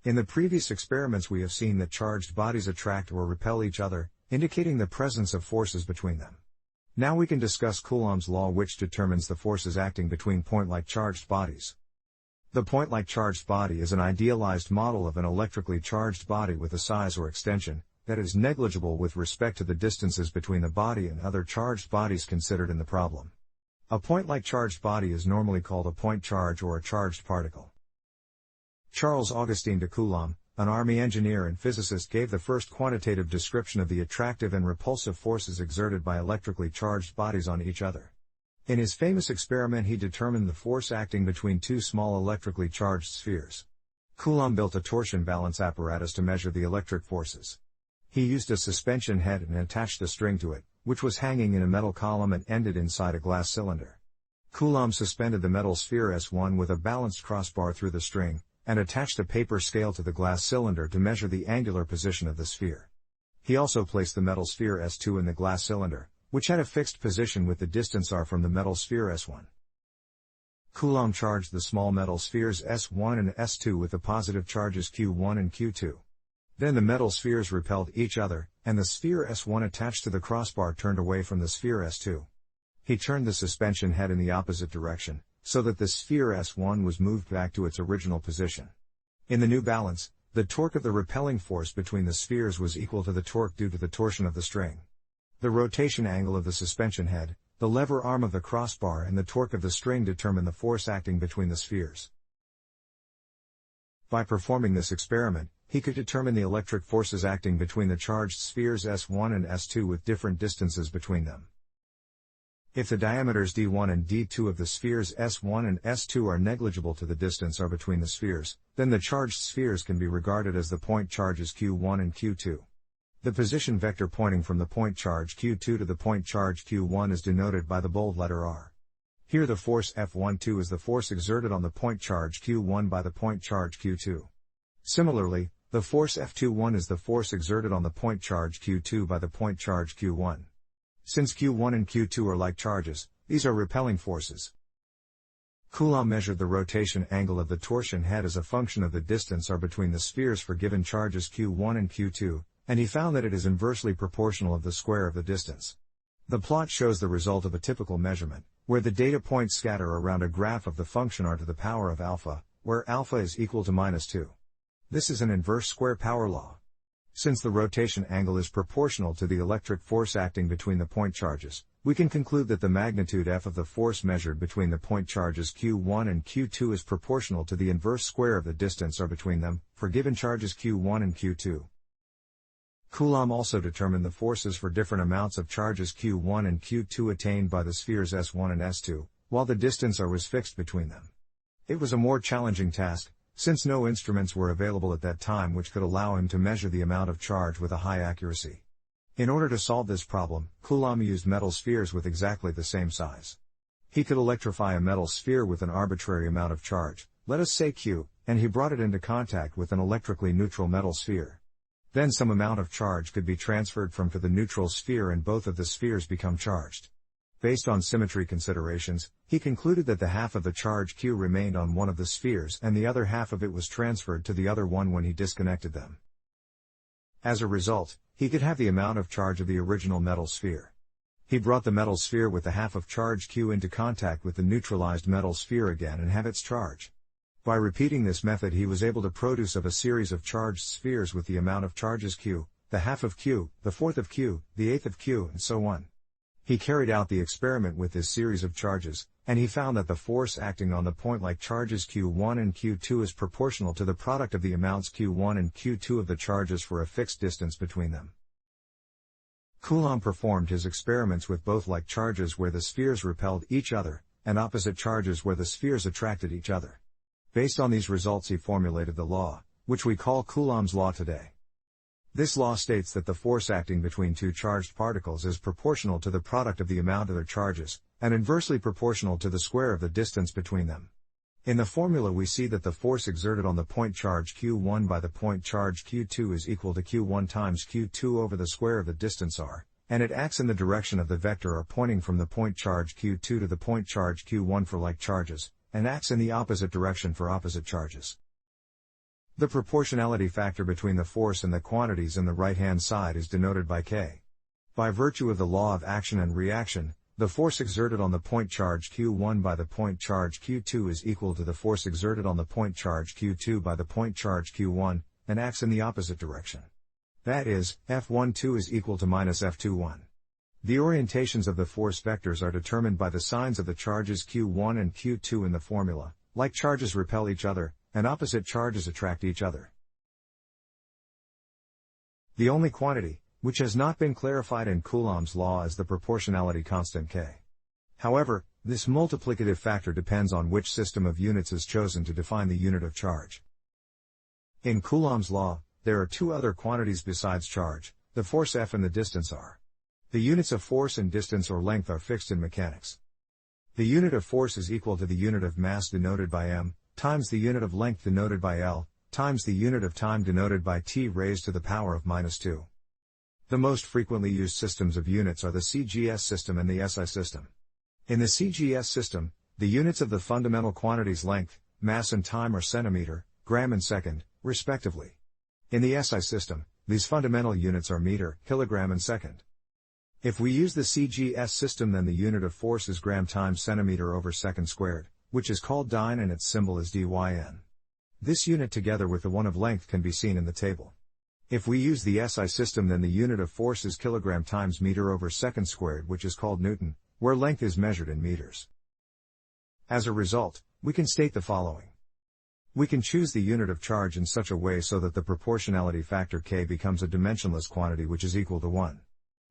In the previous experiments we have seen that charged bodies attract or repel each other, indicating the presence of forces between them. Now we can discuss Coulomb's law, which determines the forces acting between point-like charged bodies. The point-like charged body is an idealized model of an electrically charged body with a size or extension that is negligible with respect to the distances between the body and other charged bodies considered in the problem. A point-like charged body is normally called a point charge or a charged particle. Charles Augustine de Coulomb, an army engineer and physicist, gave the first quantitative description of the attractive and repulsive forces exerted by electrically charged bodies on each other. In his famous experiment he determined the force acting between two small electrically charged spheres. Coulomb built a torsion balance apparatus to measure the electric forces. He used a suspension head and attached a string to it, which was hanging in a metal column and ended inside a glass cylinder. Coulomb suspended the metal sphere S1 with a balanced crossbar through the string, and attached a paper scale to the glass cylinder to measure the angular position of the sphere. He also placed the metal sphere S2 in the glass cylinder, which had a fixed position with the distance r from the metal sphere S1. Coulomb charged the small metal spheres S1 and S2 with the positive charges Q1 and Q2. Then the metal spheres repelled each other, and the sphere S1 attached to the crossbar turned away from the sphere S2. He turned the suspension head in the opposite direction, so that the sphere S1 was moved back to its original position. In the new balance, the torque of the repelling force between the spheres was equal to the torque due to the torsion of the string. The rotation angle of the suspension head, the lever arm of the crossbar and the torque of the string determine the force acting between the spheres. By performing this experiment, he could determine the electric forces acting between the charged spheres S1 and S2 with different distances between them. If the diameters d1 and d2 of the spheres S1 and S2 are negligible to the distance r between the spheres, then the charged spheres can be regarded as the point charges Q1 and Q2. The position vector pointing from the point charge Q2 to the point charge Q1 is denoted by the bold letter R. Here the force F12 is the force exerted on the point charge Q1 by the point charge Q2. Similarly, the force F21 is the force exerted on the point charge Q2 by the point charge Q1. Since Q1 and Q2 are like charges, these are repelling forces. Coulomb measured the rotation angle of the torsion head as a function of the distance r between the spheres for given charges Q1 and Q2, and he found that it is inversely proportional of the square of the distance. The plot shows the result of a typical measurement, where the data points scatter around a graph of the function r to the power of alpha, where alpha is equal to -2. This is an inverse square power law. Since the rotation angle is proportional to the electric force acting between the point charges, we can conclude that the magnitude F of the force measured between the point charges Q1 and Q2 is proportional to the inverse square of the distance r between them, for given charges Q1 and Q2. Coulomb also determined the forces for different amounts of charges Q1 and Q2 attained by the spheres S1 and S2, while the distance r was fixed between them. It was a more challenging task, since no instruments were available at that time which could allow him to measure the amount of charge with a high accuracy. In order to solve this problem, Coulomb used metal spheres with exactly the same size. He could electrify a metal sphere with an arbitrary amount of charge, let us say Q, and he brought it into contact with an electrically neutral metal sphere. Then some amount of charge could be transferred from to the neutral sphere and both of the spheres become charged. Based on symmetry considerations, he concluded that the half of the charge Q remained on one of the spheres and the other half of it was transferred to the other one when he disconnected them. As a result, he could have the amount of charge of the original metal sphere. He brought the metal sphere with the half of charge Q into contact with the neutralized metal sphere again and have its charge. By repeating this method he was able to produce of a series of charged spheres with the amount of charges Q, the half of Q, the fourth of Q, the eighth of Q, and so on. He carried out the experiment with this series of charges, and he found that the force acting on the point-like charges Q1 and Q2 is proportional to the product of the amounts Q1 and Q2 of the charges for a fixed distance between them. Coulomb performed his experiments with both like charges where the spheres repelled each other, and opposite charges where the spheres attracted each other. Based on these results he formulated the law, which we call Coulomb's law today. This law states that the force acting between two charged particles is proportional to the product of the amount of their charges, and inversely proportional to the square of the distance between them. In the formula we see that the force exerted on the point charge Q1 by the point charge Q2 is equal to Q1 times Q2 over the square of the distance r, and it acts in the direction of the vector r pointing from the point charge Q2 to the point charge Q1 for like charges, and acts in the opposite direction for opposite charges. The proportionality factor between the force and the quantities in the right-hand side is denoted by K. By virtue of the law of action and reaction, the force exerted on the point charge Q1 by the point charge Q2 is equal to the force exerted on the point charge Q2 by the point charge Q1, and acts in the opposite direction. That is, F12 is equal to minus F21. The orientations of the force vectors are determined by the signs of the charges Q1 and Q2 in the formula. Like charges repel each other, and opposite charges attract each other. The only quantity, which has not been clarified in Coulomb's law, is the proportionality constant K. However, this multiplicative factor depends on which system of units is chosen to define the unit of charge. In Coulomb's law, there are two other quantities besides charge, the force F and the distance r. The units of force and distance or length are fixed in mechanics. The unit of force is equal to the unit of mass denoted by m, times the unit of length denoted by L, times the unit of time denoted by t raised to the power of minus 2. The most frequently used systems of units are the Cgs system and the SI system. In the Cgs system, the units of the fundamental quantities length, mass and time are centimeter, gram and second, respectively. In the SI system, these fundamental units are meter, kilogram and second. If we use the Cgs system, then the unit of force is gram times centimeter over second squared, which is called dyne and its symbol is dyn. This unit together with the one of length can be seen in the table. If we use the SI system, then the unit of force is kilogram times meter over second squared, which is called Newton, where length is measured in meters. As a result, we can state the following. We can choose the unit of charge in such a way so that the proportionality factor K becomes a dimensionless quantity which is equal to 1.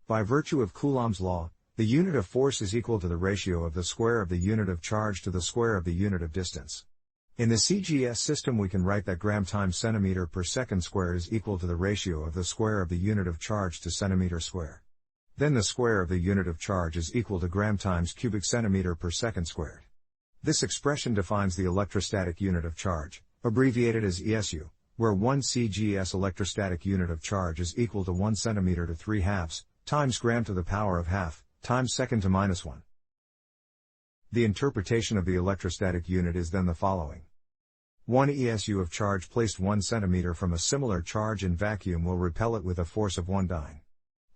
By virtue of Coulomb's law, the unit of force is equal to the ratio of the square of the unit of charge to the square of the unit of distance. In the Cgs system, we can write that gram times centimeter per second squared is equal to the ratio of the square of the unit of charge to centimeter square. Then the square of the unit of charge is equal to gram times cubic centimeter per second squared. This expression defines the electrostatic unit of charge, abbreviated as ESU, where 1 Cgs electrostatic unit of charge is equal to 1 centimeter to 3/2, times gram to the power of half, times second to minus 1. The interpretation of the electrostatic unit is then the following. 1 ESU of charge placed 1 centimeter from a similar charge in vacuum will repel it with a force of 1 dyne.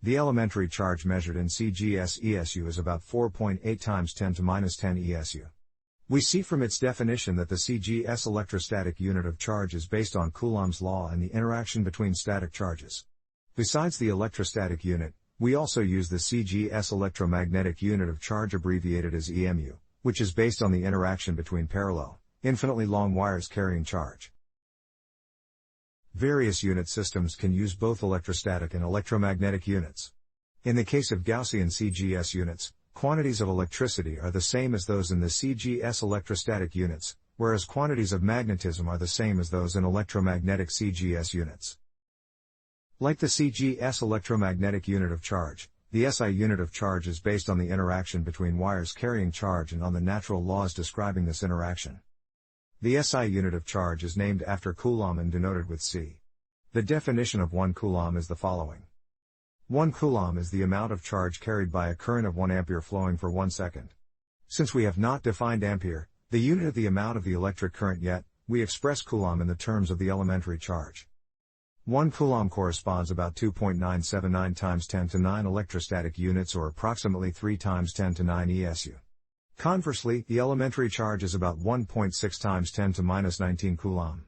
The elementary charge measured in Cgs ESU is about 4.8 times 10 to minus 10 ESU. We see from its definition that the Cgs electrostatic unit of charge is based on Coulomb's law and the interaction between static charges. Besides the electrostatic unit, we also use the Cgs electromagnetic unit of charge abbreviated as EMU, which is based on the interaction between parallel, infinitely long wires carrying charge. Various unit systems can use both electrostatic and electromagnetic units. In the case of Gaussian Cgs units, quantities of electricity are the same as those in the Cgs electrostatic units, whereas quantities of magnetism are the same as those in electromagnetic Cgs units. Like the Cgs electromagnetic unit of charge, the SI unit of charge is based on the interaction between wires carrying charge and on the natural laws describing this interaction. The SI unit of charge is named after Coulomb and denoted with C. The definition of 1 Coulomb is the following. 1 Coulomb is the amount of charge carried by a current of 1 ampere flowing for 1 second. Since we have not defined ampere, the unit of the amount of the electric current yet, we express Coulomb in the terms of the elementary charge. 1 Coulomb corresponds about 2.979 times 10 to 9 electrostatic units or approximately 3 times 10 to 9 ESU. Conversely, the elementary charge is about 1.6 times 10 to minus 19 Coulomb.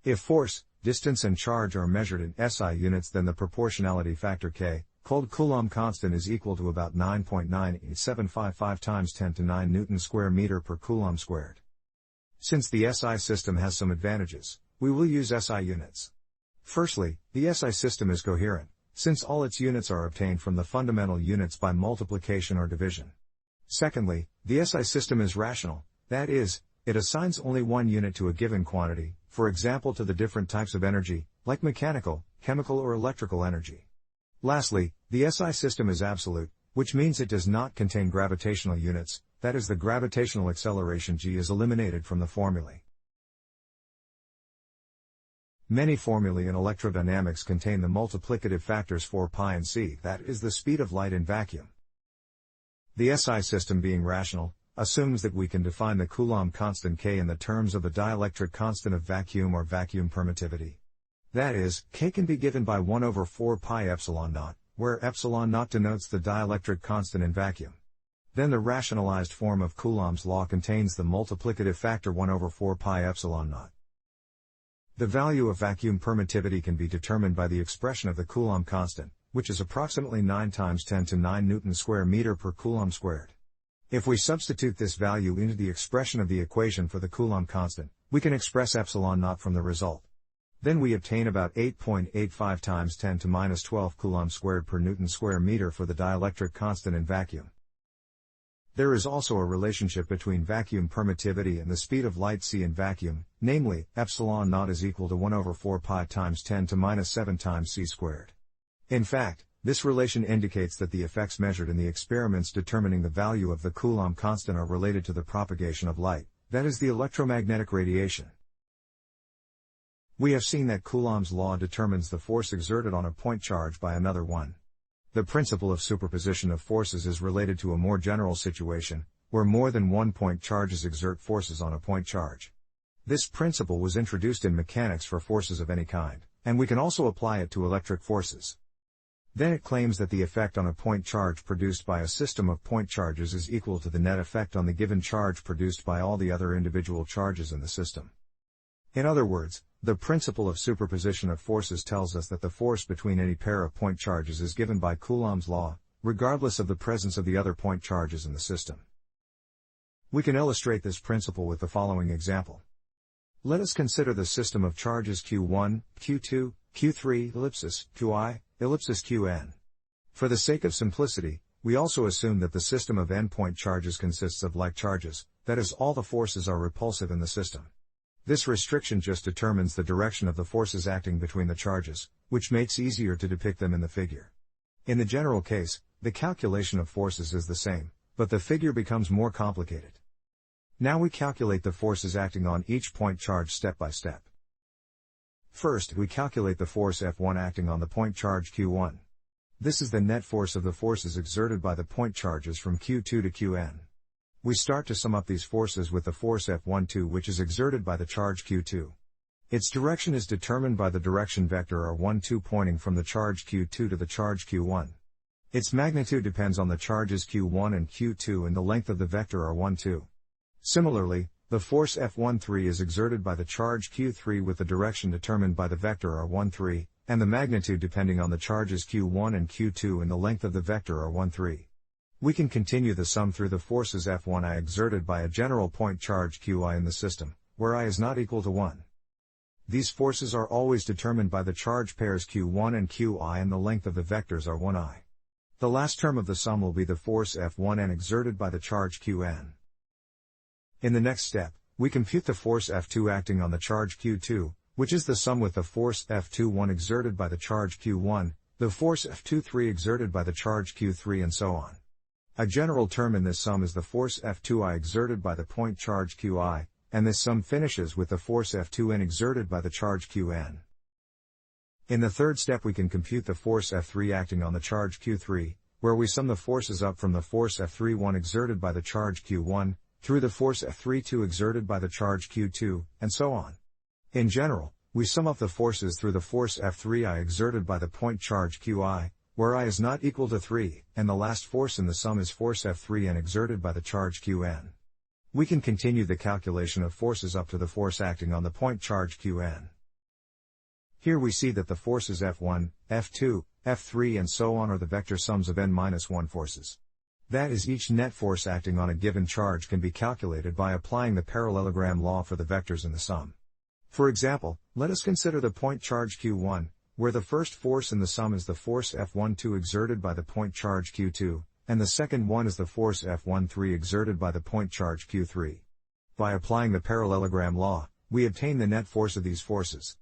If force, distance and charge are measured in SI units, then the proportionality factor K, called Coulomb constant, is equal to about 9.98755 times 10 to 9 Newton square meter per Coulomb squared. Since the SI system has some advantages, we will use SI units. Firstly, the SI system is coherent, since all its units are obtained from the fundamental units by multiplication or division. Secondly, the SI system is rational, that is, it assigns only one unit to a given quantity, for example to the different types of energy, like mechanical, chemical or electrical energy. Lastly, the SI system is absolute, which means it does not contain gravitational units, that is, the gravitational acceleration g is eliminated from the formulae. Many formulae in electrodynamics contain the multiplicative factors 4 pi and c, that is the speed of light in vacuum. The SI system being rational, assumes that we can define the Coulomb constant K in the terms of the dielectric constant of vacuum or vacuum permittivity. That is, K can be given by 1 over 4 pi epsilon naught, where epsilon naught denotes the dielectric constant in vacuum. Then the rationalized form of Coulomb's law contains the multiplicative factor 1 over 4 pi epsilon naught. The value of vacuum permittivity can be determined by the expression of the Coulomb constant, which is approximately 9 times 10 to 9 Newton square meter per Coulomb squared. If we substitute this value into the expression of the equation for the Coulomb constant, we can express epsilon naught from the result. Then we obtain about 8.85 times 10 to minus 12 Coulomb squared per Newton square meter for the dielectric constant in vacuum. There is also a relationship between vacuum permittivity and the speed of light c in vacuum, namely, epsilon naught is equal to 1 over 4 pi times 10 to minus 7 times c squared. In fact, this relation indicates that the effects measured in the experiments determining the value of the Coulomb constant are related to the propagation of light, that is the electromagnetic radiation. We have seen that Coulomb's law determines the force exerted on a point charge by another one. The principle of superposition of forces is related to a more general situation, where more than one point charges exert forces on a point charge. This principle was introduced in mechanics for forces of any kind, and we can also apply it to electric forces. Then it claims that the effect on a point charge produced by a system of point charges is equal to the net effect on the given charge produced by all the other individual charges in the system. In other words, the principle of superposition of forces tells us that the force between any pair of point charges is given by Coulomb's law, regardless of the presence of the other point charges in the system. We can illustrate this principle with the following example. Let us consider the system of charges Q1, Q2, Q3, ellipsis, Qi, ellipsis Qn. For the sake of simplicity, we also assume that the system of n-point charges consists of like charges, that is, all the forces are repulsive in the system. This restriction just determines the direction of the forces acting between the charges, which makes easier to depict them in the figure. In the general case, the calculation of forces is the same, but the figure becomes more complicated. Now we calculate the forces acting on each point charge step by step. First, we calculate the force F1 acting on the point charge Q1. This is the net force of the forces exerted by the point charges from Q2 to Qn. We start to sum up these forces with the force F12 which is exerted by the charge Q2. Its direction is determined by the direction vector R12 pointing from the charge Q2 to the charge Q1. Its magnitude depends on the charges Q1 and Q2 and the length of the vector R12. Similarly, the force F13 is exerted by the charge Q3 with the direction determined by the vector R13, and the magnitude depending on the charges Q1 and Q2 and the length of the vector R13. We can continue the sum through the forces F1I exerted by a general point charge Qi in the system, where I is not equal to 1. These forces are always determined by the charge pairs Q1 and Qi and the length of the vectors R1I. The last term of the sum will be the force F1n exerted by the charge Qn. In the next step, we compute the force F2 acting on the charge Q2, which is the sum with the force F21 exerted by the charge Q1, the force F23 exerted by the charge Q3 and so on. A general term in this sum is the force F2I exerted by the point charge Qi, and this sum finishes with the force F2n exerted by the charge Qn. In the third step we can compute the force F3 acting on the charge Q3, where we sum the forces up from the force F31 exerted by the charge Q1, through the force F32 exerted by the charge Q2, and so on. In general, we sum up the forces through the force F3I exerted by the point charge Qi, where I is not equal to 3, and the last force in the sum is force F3n exerted by the charge Qn. We can continue the calculation of forces up to the force acting on the point charge Qn. Here we see that the forces F1, F2, F3 and so on are the vector sums of n-1 forces. That is, each net force acting on a given charge can be calculated by applying the parallelogram law for the vectors in the sum. For example, let us consider the point charge Q1, where the first force in the sum is the force F12 exerted by the point charge Q2, and the second one is the force F13 exerted by the point charge Q3. By applying the parallelogram law, we obtain the net force of these forces.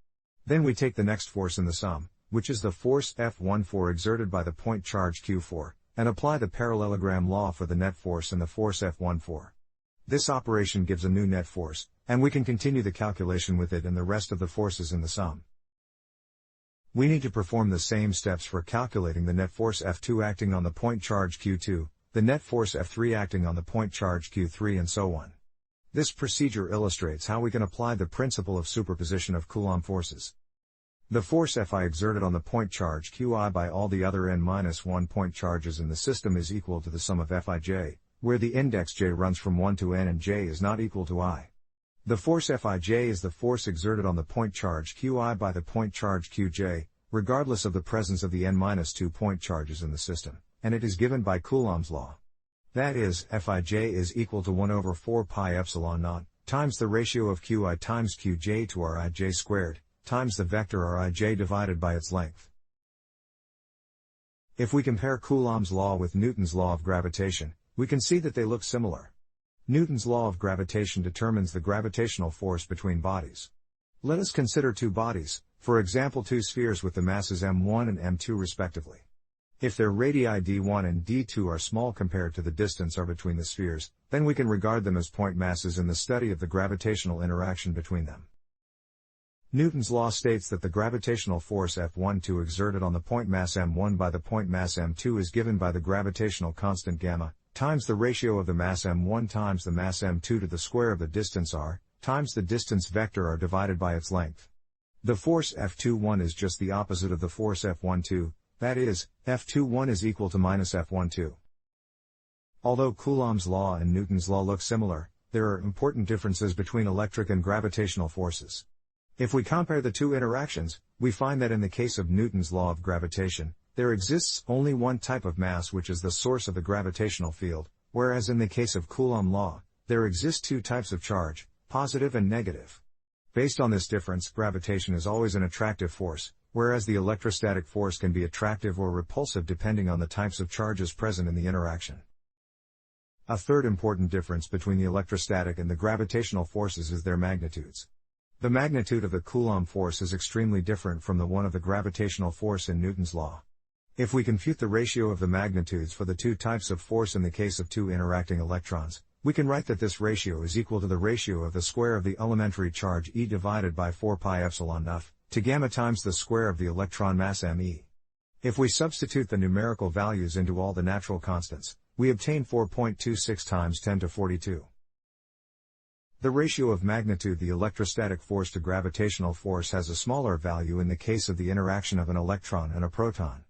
Then we take the next force in the sum, which is the force F14 exerted by the point charge Q4, and apply the parallelogram law for the net force and the force F14. This operation gives a new net force, and we can continue the calculation with it and the rest of the forces in the sum. We need to perform the same steps for calculating the net force F2 acting on the point charge Q2, the net force F3 acting on the point charge Q3 and so on. This procedure illustrates how we can apply the principle of superposition of Coulomb forces. The force Fi exerted on the point charge Qi by all the other n-1 point charges in the system is equal to the sum of Fij, where the index j runs from 1 to n and j is not equal to I. The force Fij is the force exerted on the point charge Qi by the point charge Qj, regardless of the presence of the n-2 point charges in the system, and it is given by Coulomb's law. That is, Fij is equal to 1 over 4 pi epsilon naught, times the ratio of Qi times Qj to Rij squared, times the vector Rij divided by its length. If we compare Coulomb's law with Newton's law of gravitation, we can see that they look similar. Newton's law of gravitation determines the gravitational force between bodies. Let us consider two bodies, for example two spheres with the masses m1 and m2 respectively. If their radii d1 and d2 are small compared to the distance r between the spheres, then we can regard them as point masses in the study of the gravitational interaction between them. Newton's law states that the gravitational force F12 exerted on the point mass m1 by the point mass m2 is given by the gravitational constant gamma, times the ratio of the mass m1 times the mass m2 to the square of the distance r, times the distance vector r divided by its length. The force F21 is just the opposite of the force F12, that is, F21 is equal to minus F12. Although Coulomb's law and Newton's law look similar, there are important differences between electric and gravitational forces. If we compare the two interactions, we find that in the case of Newton's law of gravitation, there exists only one type of mass which is the source of the gravitational field, whereas in the case of Coulomb law, there exist two types of charge, positive and negative. Based on this difference, gravitation is always an attractive force, whereas the electrostatic force can be attractive or repulsive depending on the types of charges present in the interaction. A third important difference between the electrostatic and the gravitational forces is their magnitudes. The magnitude of the Coulomb force is extremely different from the one of the gravitational force in Newton's law. If we compute the ratio of the magnitudes for the two types of force in the case of two interacting electrons, we can write that this ratio is equal to the ratio of the square of the elementary charge E divided by 4 pi epsilon naught, to gamma times the square of the electron mass me. If we substitute the numerical values into all the natural constants, we obtain 4.26 times 10 to 42. The ratio of magnitude the electrostatic force to gravitational force has a smaller value in the case of the interaction of an electron and a proton.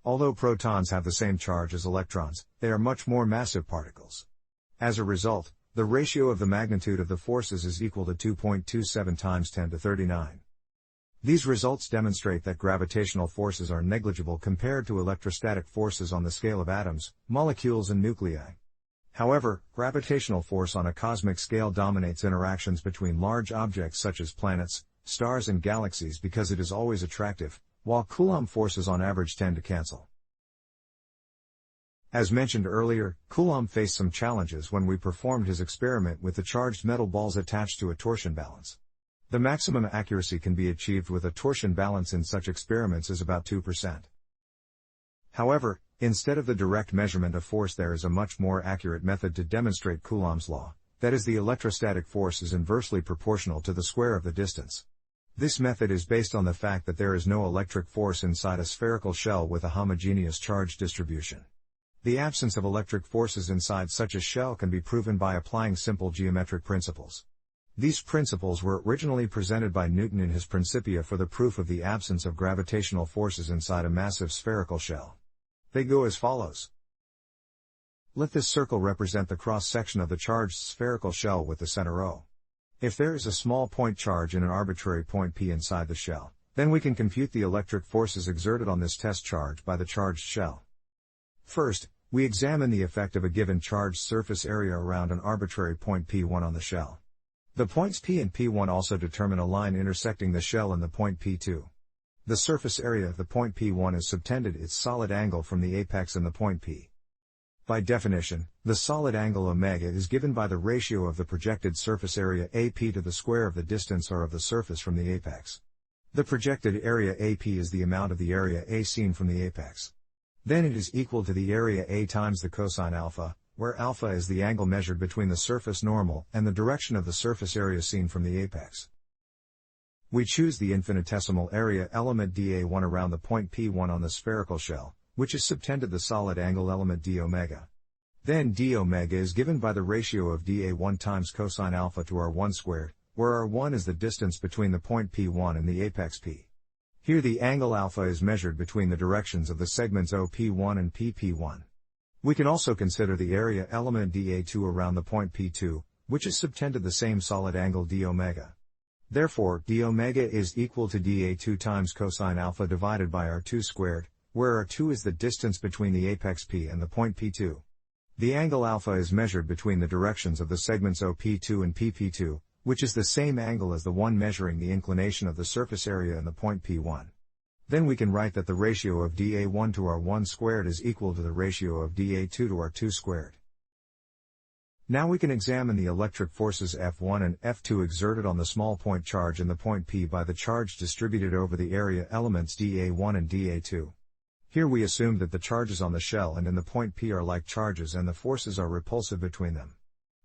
Although protons have the same charge as electrons, they are much more massive particles. As a result, the ratio of the magnitude of the forces is equal to 2.27 times 10 to 39. These results demonstrate that gravitational forces are negligible compared to electrostatic forces on the scale of atoms, molecules and nuclei. However, gravitational force on a cosmic scale dominates interactions between large objects such as planets, stars and galaxies because it is always attractive, while Coulomb forces on average tend to cancel. As mentioned earlier, Coulomb faced some challenges when we performed his experiment with the charged metal balls attached to a torsion balance. The maximum accuracy can be achieved with a torsion balance in such experiments is about 2%. However, instead of the direct measurement of force there is a much more accurate method to demonstrate Coulomb's law, that is the electrostatic force is inversely proportional to the square of the distance. This method is based on the fact that there is no electric force inside a spherical shell with a homogeneous charge distribution. The absence of electric forces inside such a shell can be proven by applying simple geometric principles. These principles were originally presented by Newton in his Principia for the proof of the absence of gravitational forces inside a massive spherical shell. They go as follows. Let this circle represent the cross-section of the charged spherical shell with the center O. If there is a small point charge in an arbitrary point P inside the shell, then we can compute the electric forces exerted on this test charge by the charged shell. First, we examine the effect of a given charged surface area around an arbitrary point P1 on the shell. The points P and P1 also determine a line intersecting the shell and the point P2. The surface area of the point P1 is subtended its solid angle from the apex and the point P. By definition, the solid angle omega is given by the ratio of the projected surface area AP to the square of the distance r of the surface from the apex. The projected area AP is the amount of the area A seen from the apex. Then it is equal to the area A times the cosine alpha, where alpha is the angle measured between the surface normal and the direction of the surface area seen from the apex. We choose the infinitesimal area element dA1 around the point P1 on the spherical shell, which is subtended the solid angle element d omega. Then d omega is given by the ratio of dA1 times cosine alpha to r1 squared, where r1 is the distance between the point P1 and the apex P. Here the angle alpha is measured between the directions of the segments OP1 and PP1. We can also consider the area element dA2 around the point P2, which is subtended the same solid angle d omega. Therefore, d omega is equal to dA2 times cosine alpha divided by r2 squared, where r2 is the distance between the apex P and the point P2. The angle alpha is measured between the directions of the segments OP2 and PP2, which is the same angle as the one measuring the inclination of the surface area in the point P1. Then we can write that the ratio of dA1 to r1 squared is equal to the ratio of dA2 to r2 squared. Now we can examine the electric forces F1 and F2 exerted on the small point charge in the point P by the charge distributed over the area elements dA1 and dA2. Here we assume that the charges on the shell and in the point P are like charges and the forces are repulsive between them.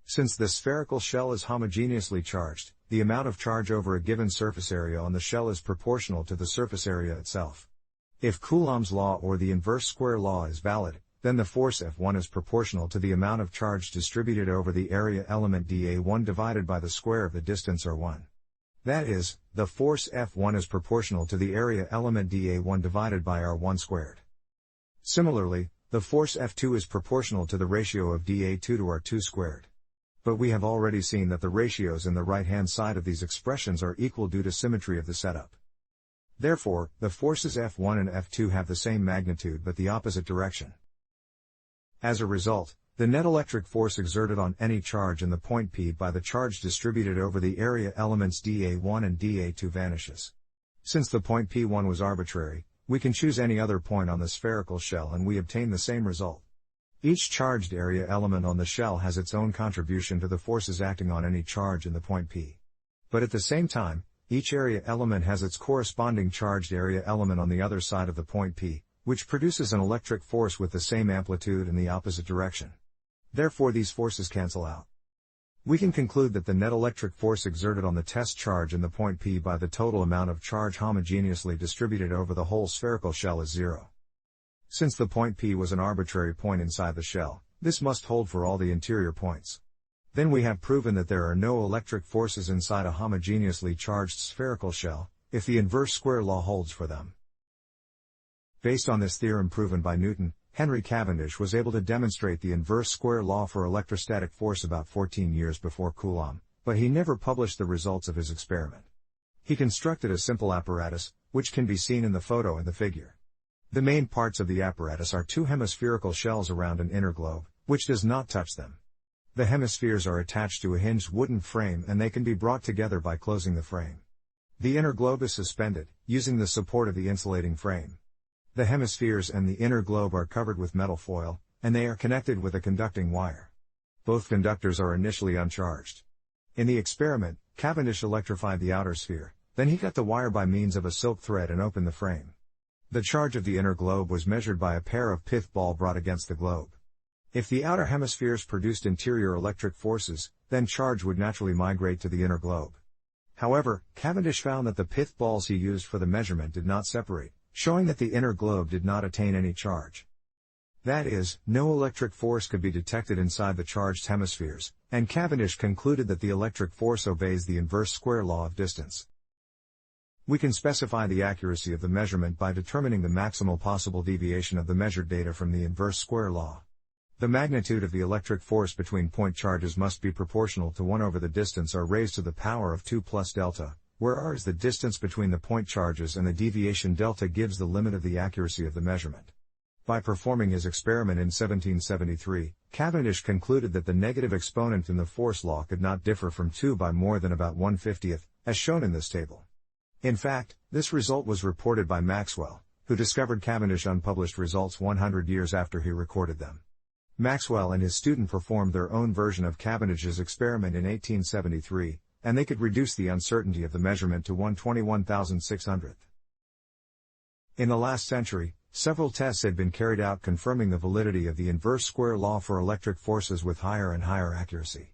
Since the spherical shell is homogeneously charged, the amount of charge over a given surface area on the shell is proportional to the surface area itself. If Coulomb's law or the inverse square law is valid, then the force F1 is proportional to the amount of charge distributed over the area element dA1 divided by the square of the distance r1. That is, the force F1 is proportional to the area element dA1 divided by r1 squared. Similarly, the force F2 is proportional to the ratio of dA2 to r2 squared. But we have already seen that the ratios in the right-hand side of these expressions are equal due to symmetry of the setup. Therefore, the forces F1 and F2 have the same magnitude but the opposite direction. As a result, the net electric force exerted on any charge in the point P by the charge distributed over the area elements dA1 and dA2 vanishes. Since the point P1 was arbitrary, we can choose any other point on the spherical shell and we obtain the same result. Each charged area element on the shell has its own contribution to the forces acting on any charge in the point P. But at the same time, each area element has its corresponding charged area element on the other side of the point P, which produces an electric force with the same amplitude in the opposite direction. Therefore these forces cancel out. We can conclude that the net electric force exerted on the test charge in the point P by the total amount of charge homogeneously distributed over the whole spherical shell is zero. Since the point P was an arbitrary point inside the shell, this must hold for all the interior points. Then we have proven that there are no electric forces inside a homogeneously charged spherical shell, if the inverse square law holds for them. Based on this theorem proven by Newton, Henry Cavendish was able to demonstrate the inverse square law for electrostatic force about 14 years before Coulomb, but he never published the results of his experiment. He constructed a simple apparatus, which can be seen in the photo and the figure. The main parts of the apparatus are two hemispherical shells around an inner globe, which does not touch them. The hemispheres are attached to a hinged wooden frame and they can be brought together by closing the frame. The inner globe is suspended, using the support of the insulating frame. The hemispheres and the inner globe are covered with metal foil, and they are connected with a conducting wire. Both conductors are initially uncharged. In the experiment, Cavendish electrified the outer sphere, then he cut the wire by means of a silk thread and opened the frame. The charge of the inner globe was measured by a pair of pith ball brought against the globe. If the outer hemispheres produced interior electric forces, then charge would naturally migrate to the inner globe. However, Cavendish found that the pith balls he used for the measurement did not separate, showing that the inner globe did not attain any charge. That is, no electric force could be detected inside the charged hemispheres, and Cavendish concluded that the electric force obeys the inverse square law of distance. We can specify the accuracy of the measurement by determining the maximal possible deviation of the measured data from the inverse square law. The magnitude of the electric force between point charges must be proportional to 1 over the distance r raised to the power of 2 plus delta, where r is the distance between the point charges and the deviation delta gives the limit of the accuracy of the measurement. By performing his experiment in 1773, Cavendish concluded that the negative exponent in the force law could not differ from 2 by more than about 1/50th, as shown in this table. In fact, this result was reported by Maxwell, who discovered Cavendish unpublished results 100 years after he recorded them. Maxwell and his student performed their own version of Cavendish's experiment in 1873, and they could reduce the uncertainty of the measurement to 1/21,600th. In the last century, several tests had been carried out confirming the validity of the inverse square law for electric forces with higher and higher accuracy.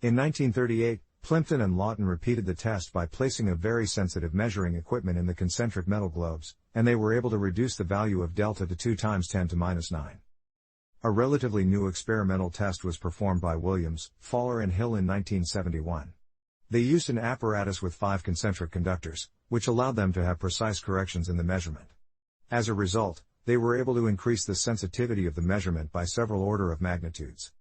In 1938, Plimpton and Lawton repeated the test by placing a very sensitive measuring equipment in the concentric metal globes, and they were able to reduce the value of delta to 2 times 10 to -9. A relatively new experimental test was performed by Williams, Fowler and Hill in 1971. They used an apparatus with 5 concentric conductors, which allowed them to have precise corrections in the measurement. As a result, they were able to increase the sensitivity of the measurement by several order of magnitudes.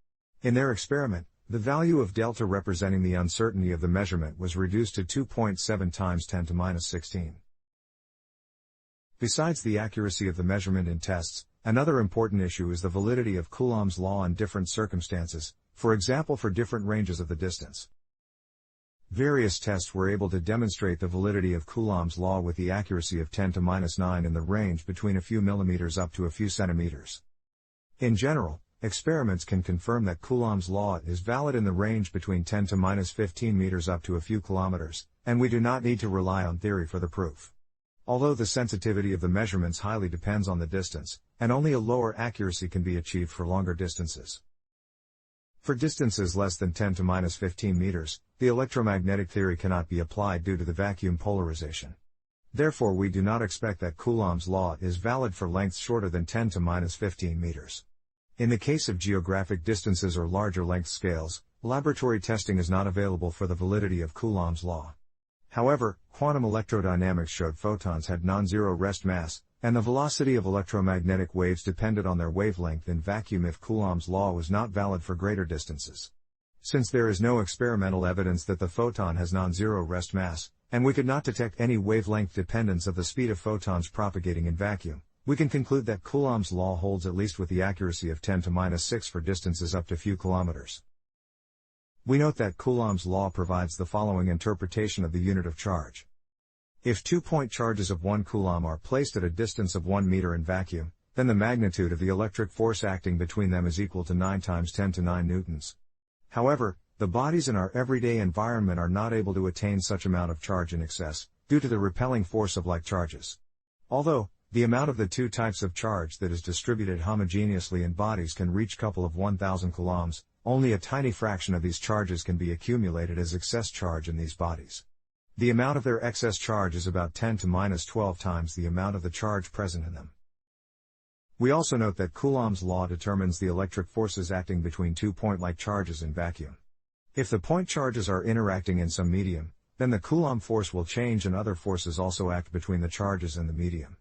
In their experiment, the value of delta representing the uncertainty of the measurement was reduced to 2.7 times 10 to minus 16. Besides the accuracy of the measurement in tests, another important issue is the validity of Coulomb's law in different circumstances, for example for different ranges of the distance. Various tests were able to demonstrate the validity of Coulomb's law with the accuracy of 10 to minus 9 in the range between a few millimeters up to a few centimeters. In general, experiments can confirm that Coulomb's law is valid in the range between 10 to minus 15 meters up to a few kilometers, and we do not need to rely on theory for the proof. Although the sensitivity of the measurements highly depends on the distance, and only a lower accuracy can be achieved for longer distances. For distances less than 10 to minus 15 meters, the electromagnetic theory cannot be applied due to the vacuum polarization. Therefore we do not expect that Coulomb's law is valid for lengths shorter than 10 to minus 15 meters. In the case of geographic distances or larger length scales, laboratory testing is not available for the validity of Coulomb's law. However, quantum electrodynamics showed photons had non-zero rest mass, and the velocity of electromagnetic waves depended on their wavelength in vacuum if Coulomb's law was not valid for greater distances. Since there is no experimental evidence that the photon has non-zero rest mass, and we could not detect any wavelength dependence of the speed of photons propagating in vacuum, we can conclude that Coulomb's law holds at least with the accuracy of 10 to minus 6 for distances up to few kilometers. We note that Coulomb's law provides the following interpretation of the unit of charge. If 2-point charges of 1 Coulomb are placed at a distance of 1 meter in vacuum, then the magnitude of the electric force acting between them is equal to 9 times 10 to 9 newtons. However, the bodies in our everyday environment are not able to attain such amount of charge in excess, due to the repelling force of like charges. Although, the amount of the two types of charge that is distributed homogeneously in bodies can reach couple of 1,000 coulombs, only a tiny fraction of these charges can be accumulated as excess charge in these bodies. The amount of their excess charge is about 10 to minus 12 times the amount of the charge present in them. We also note that Coulomb's law determines the electric forces acting between 2 point-like charges in vacuum. If the point charges are interacting in some medium, then the Coulomb force will change and other forces also act between the charges and the medium.